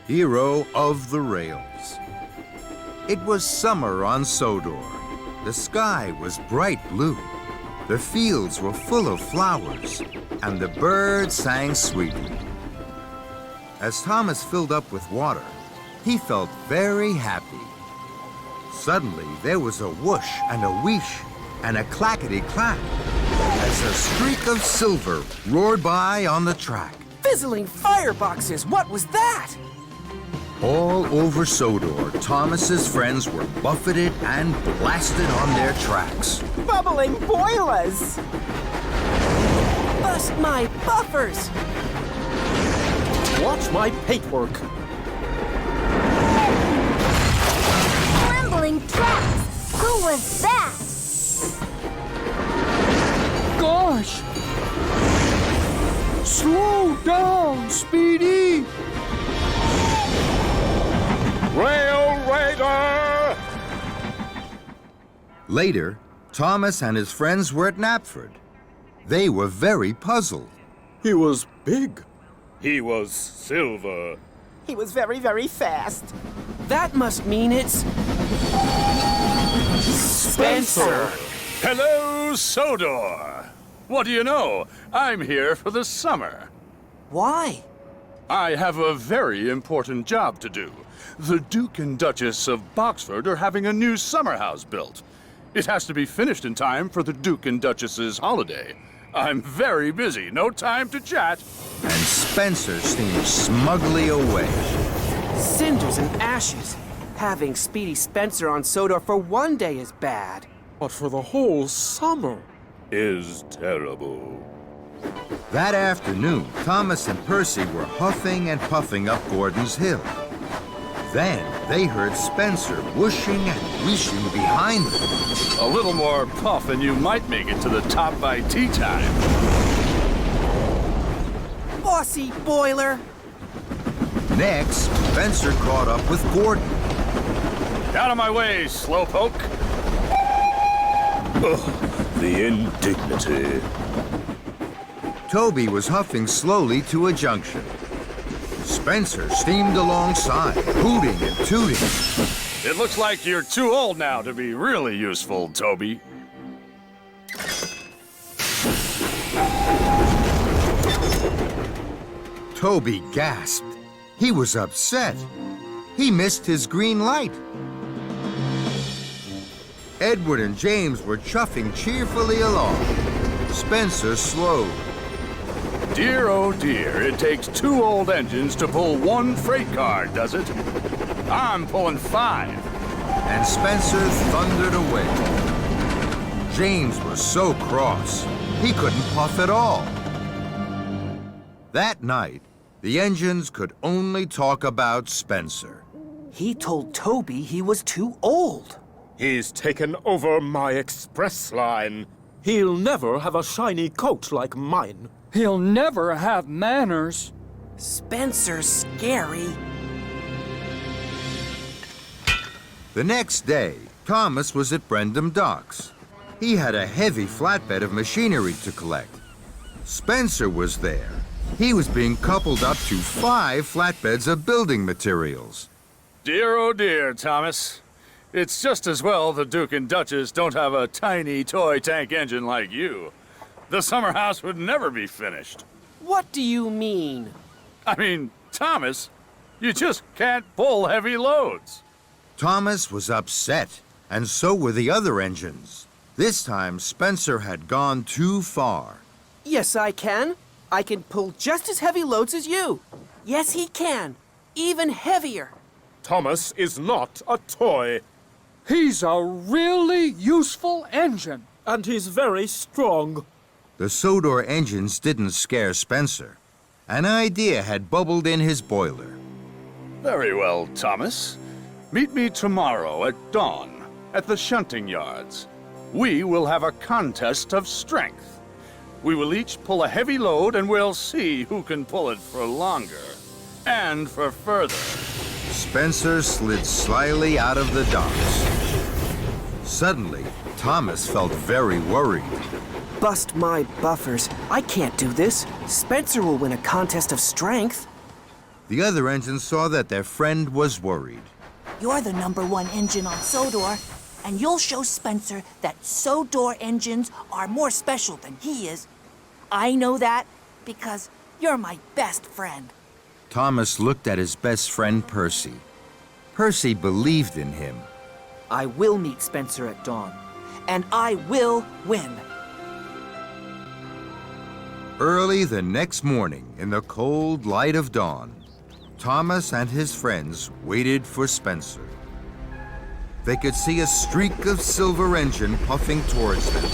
Hero of the rails. It was summer on Sodor. The sky was bright blue. The fields were full of flowers, and the birds sang sweetly. As Thomas filled up with water, he felt very happy. Suddenly, there was a whoosh and a wheesh and a clackety-clack as a streak of silver roared by on the track. Fizzling fireboxes! What was that? All over Sodor, Thomas's friends were buffeted and blasted on their tracks. Bubbling boilers! Bust my buffers! Watch my paintwork. Trembling tracks! Who was that? Gosh! Slow down, Speedy! Rail Raider! Later, Thomas and his friends were at Knapford. They were very puzzled. He was big. He was silver. He was very, very fast. That must mean it's... Spencer! Hello, Sodor! What do you know? I'm here for the summer. Why? I have a very important job to do. The Duke and Duchess of Boxford are having a new summer house built. It has to be finished in time for the Duke and Duchess's holiday. I'm very busy, no time to chat. And Spencer steamed smugly away. Cinders and ashes. Having Speedy Spencer on Sodor for one day is bad. But for the whole summer Is terrible. That afternoon, Thomas and Percy were huffing and puffing up Gordon's Hill. Then they heard Spencer whooshing and wheeshing behind them. A little more puff and you might make it to the top by tea time. Bossy boiler! Next, Spencer caught up with Gordon. Out of my way, slowpoke. the indignity. Toby was huffing slowly to a junction. Spencer steamed alongside, hooting and tooting. It looks like you're too old now to be really useful, Toby. Toby gasped. He was upset. He missed his green light. Edward and James were chuffing cheerfully along. Spencer slowed. Dear, oh dear, it takes 2 old engines to pull 1 freight car, does it? I'm pulling 5. And Spencer thundered away. James was so cross, he couldn't puff at all. That night, the engines could only talk about Spencer. He told Toby he was too old. He's taken over my express line. He'll never have a shiny coat like mine. He'll never have manners. Spencer's scary. The next day, Thomas was at Brendam Docks. He had a heavy flatbed of machinery to collect. Spencer was there. He was being coupled up to 5 flatbeds of building materials. Dear, oh dear, Thomas. It's just as well the Duke and Duchess don't have a tiny toy tank engine like you. The summer house would never be finished. What do you mean? I mean, Thomas, you just can't pull heavy loads. Thomas was upset, and so were the other engines. This time, Spencer had gone too far. Yes, I can. I can pull just as heavy loads as you. Yes, he can. Even heavier. Thomas is not a toy. He's a really useful engine. And he's very strong. The Sodor engines didn't scare Spencer. An idea had bubbled in his boiler. Very well, Thomas. Meet me tomorrow at dawn at the shunting yards. We will have a contest of strength. We will each pull a heavy load and we'll see who can pull it for longer and for further. Spencer slid slyly out of the docks. Suddenly, Thomas felt very worried. Bust my buffers. I can't do this. Spencer will win a contest of strength. The other engines saw that their friend was worried. You're the #1 engine on Sodor, and you'll show Spencer that Sodor engines are more special than he is. I know that because you're my best friend. Thomas looked at his best friend, Percy. Percy believed in him. I will meet Spencer at dawn, and I will win. Early the next morning, in the cold light of dawn, Thomas and his friends waited for Spencer. They could see a streak of silver engine puffing towards them.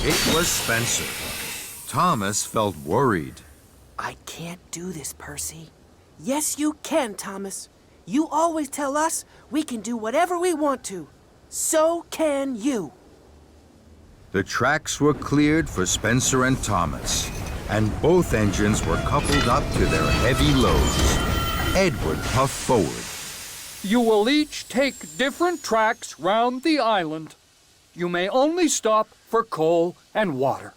It was Spencer. Thomas felt worried. I can't do this, Percy. Yes, you can, Thomas. You always tell us we can do whatever we want to. So can you. The tracks were cleared for Spencer and Thomas, and both engines were coupled up to their heavy loads. Edward puffed forward. You will each take different tracks round the island. You may only stop for coal and water.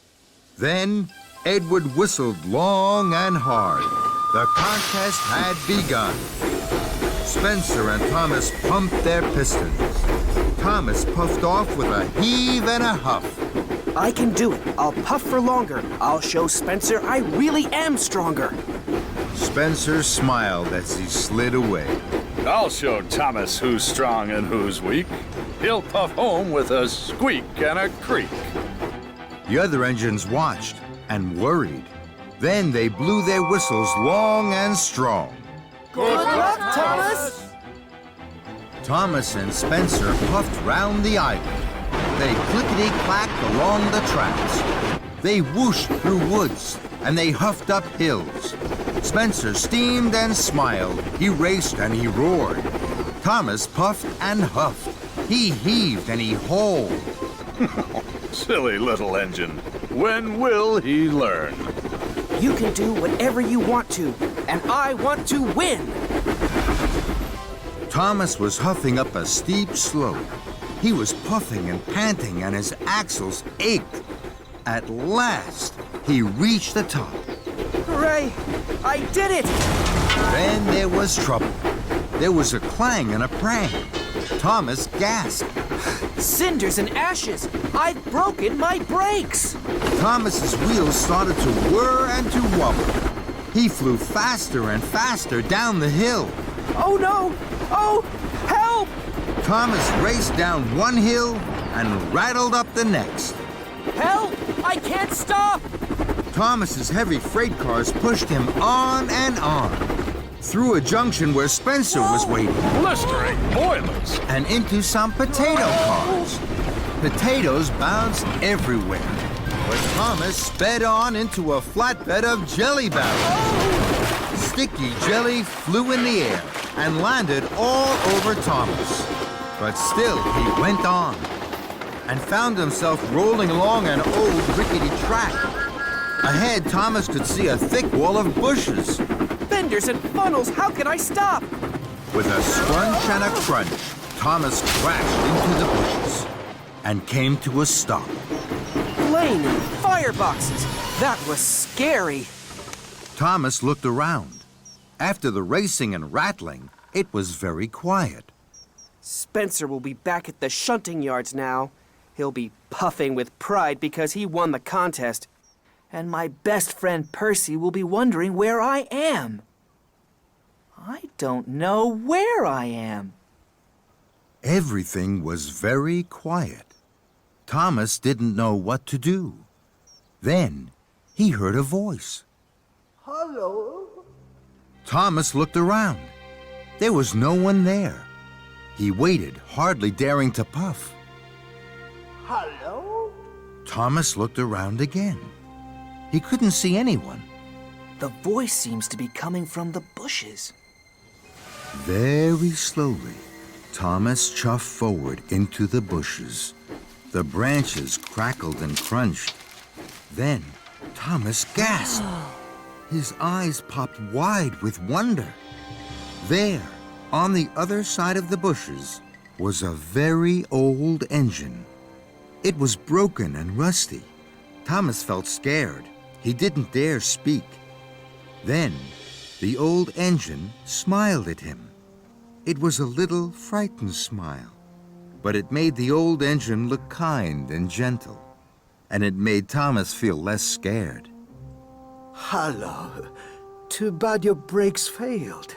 Then Edward whistled long and hard. The contest had begun. Spencer and Thomas pumped their pistons. Thomas puffed off with a heave and a huff. I can do it. I'll puff for longer. I'll show Spencer I really am stronger. Spencer smiled as he slid away. I'll show Thomas who's strong and who's weak. He'll puff home with a squeak and a creak. The other engines watched and worried. Then they blew their whistles long and strong. Good luck, Thomas! Thomas and Spencer puffed round the island. They clickety-clacked along the tracks. They whooshed through woods, and they huffed up hills. Spencer steamed and smiled. He raced and he roared. Thomas puffed and huffed. He heaved and he hauled. Silly little engine. When will he learn? You can do whatever you want to, and I want to win! Thomas was huffing up a steep slope. He was puffing and panting, and his axles ached. At last, he reached the top. Hooray! I did it! Then there was trouble. There was a clang and a prang. Thomas gasped. Cinders and ashes! I've broken my brakes! Thomas's wheels started to whir and to wobble. He flew faster and faster down the hill. Oh no! Oh, help! Thomas raced down one hill and rattled up the next. Help! I can't stop! Thomas's heavy freight cars pushed him on and on, through a junction where Spencer was waiting, Blistering boilers! and into some potato cars. Potatoes bounced everywhere, but Thomas sped on into a flatbed of jelly barrels. Sticky jelly flew in the air and landed all over Thomas. But still he went on and found himself rolling along an old rickety track. Ahead, Thomas could see a thick wall of bushes. Fenders and funnels, how can I stop? With a scrunch and a crunch, Thomas crashed into the bushes and came to a stop. Flaming fireboxes! That was scary! Thomas looked around. After the racing and rattling, it was very quiet. Spencer will be back at the shunting yards now. He'll be puffing with pride because he won the contest. And my best friend Percy will be wondering where I am. I don't know where I am. Everything was very quiet. Thomas didn't know what to do. Then he heard a voice. Hello? Thomas looked around. There was no one there. He waited, hardly daring to puff. Hello? Thomas looked around again. He couldn't see anyone. The voice seems to be coming from the bushes. Very slowly, Thomas chuffed forward into the bushes. The branches crackled and crunched. Then Thomas gasped. His eyes popped wide with wonder. There, on the other side of the bushes, was a very old engine. It was broken and rusty. Thomas felt scared. He didn't dare speak. Then The old engine smiled at him. It was a little frightened smile, but it made the old engine look kind and gentle, and it made Thomas feel less scared. Hello. Too bad your brakes failed.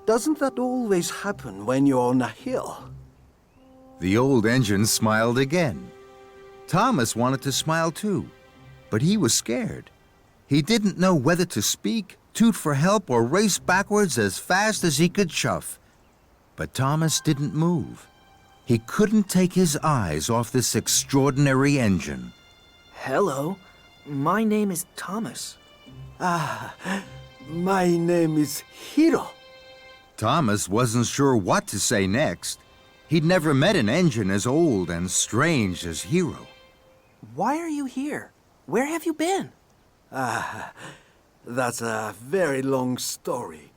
Doesn't that always happen when you're on a hill? The old engine smiled again. Thomas wanted to smile too, but he was scared. He didn't know whether to speak, toot for help, or race backwards as fast as he could chuff. But Thomas didn't move. He couldn't take his eyes off this extraordinary engine. Hello, my name is Thomas. My name is Hiro. Thomas wasn't sure what to say next. He'd never met an engine as old and strange as Hiro. Why are you here? Where have you been? That's a very long story.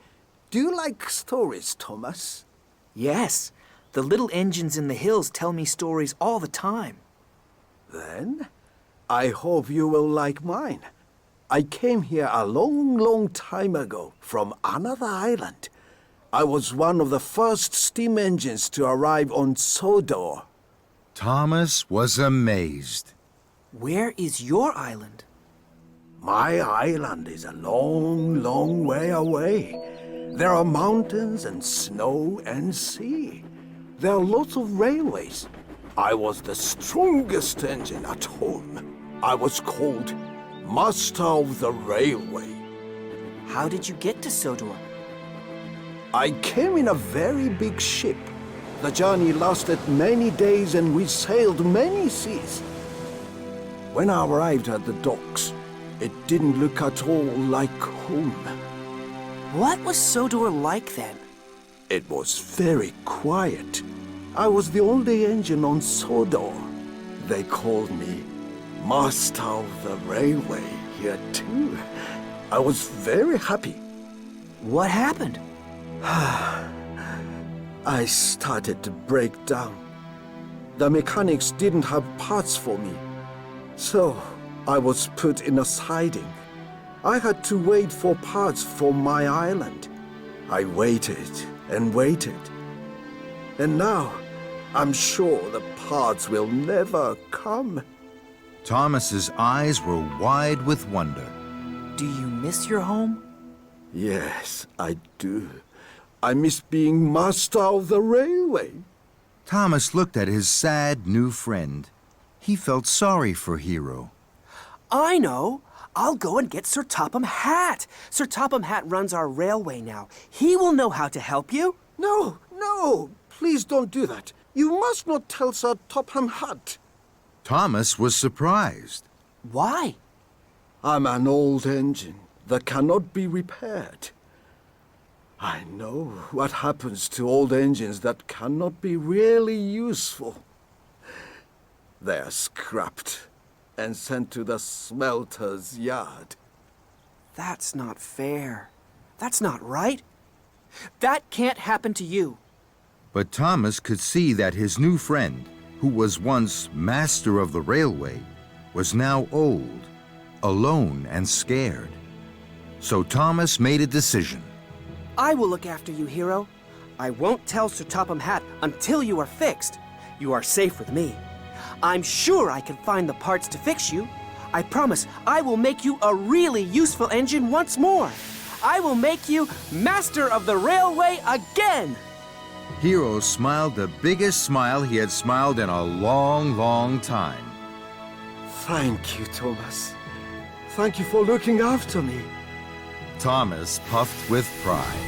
Do you like stories, Thomas? Yes, the little engines in the hills tell me stories all the time. Then, I hope you will like mine. I came here a long, long time ago from another island. I was one of the first steam engines to arrive on Sodor. Thomas was amazed. Where is your island? My island is a long, long way away. There are mountains and snow and sea. There are lots of railways. I was the strongest engine at home. I was called Master of the Railway. How did you get to Sodor? I came in a very big ship. The journey lasted many days and we sailed many seas. When I arrived at the docks, it didn't look at all like home. What was Sodor like then? It was very quiet. I was the only engine on Sodor. They called me Master of the Railway here too. I was very happy. What happened? I started to break down. The mechanics didn't have parts for me. So I was put in a siding. I had to wait for parts for my island. I waited and waited. And now I'm sure the parts will never come. Thomas's eyes were wide with wonder. Do you miss your home? Yes, I do. I miss being master of the railway. Thomas looked at his sad new friend. He felt sorry for Hiro. I know. I'll go and get Sir Topham Hatt. Sir Topham Hatt runs our railway now. He will know how to help you. No, no, please don't do that. You must not tell Sir Topham Hatt. Thomas was surprised. Why? I'm an old engine that cannot be repaired. I know what happens to old engines that cannot be really useful. They are scrapped and sent to the smelter's yard. That's not fair. That's not right. That can't happen to you. But Thomas could see that his new friend, who was once master of the railway, was now old, alone and scared. So Thomas made a decision. I will look after you, Hiro. I won't tell Sir Topham Hatt until you are fixed. You are safe with me. I'm sure I can find the parts to fix you. I promise I will make you a really useful engine once more. I will make you master of the railway again. Hiro smiled the biggest smile he had smiled in a long, long time. Thank you, Thomas. Thank you for looking after me. Thomas puffed with pride.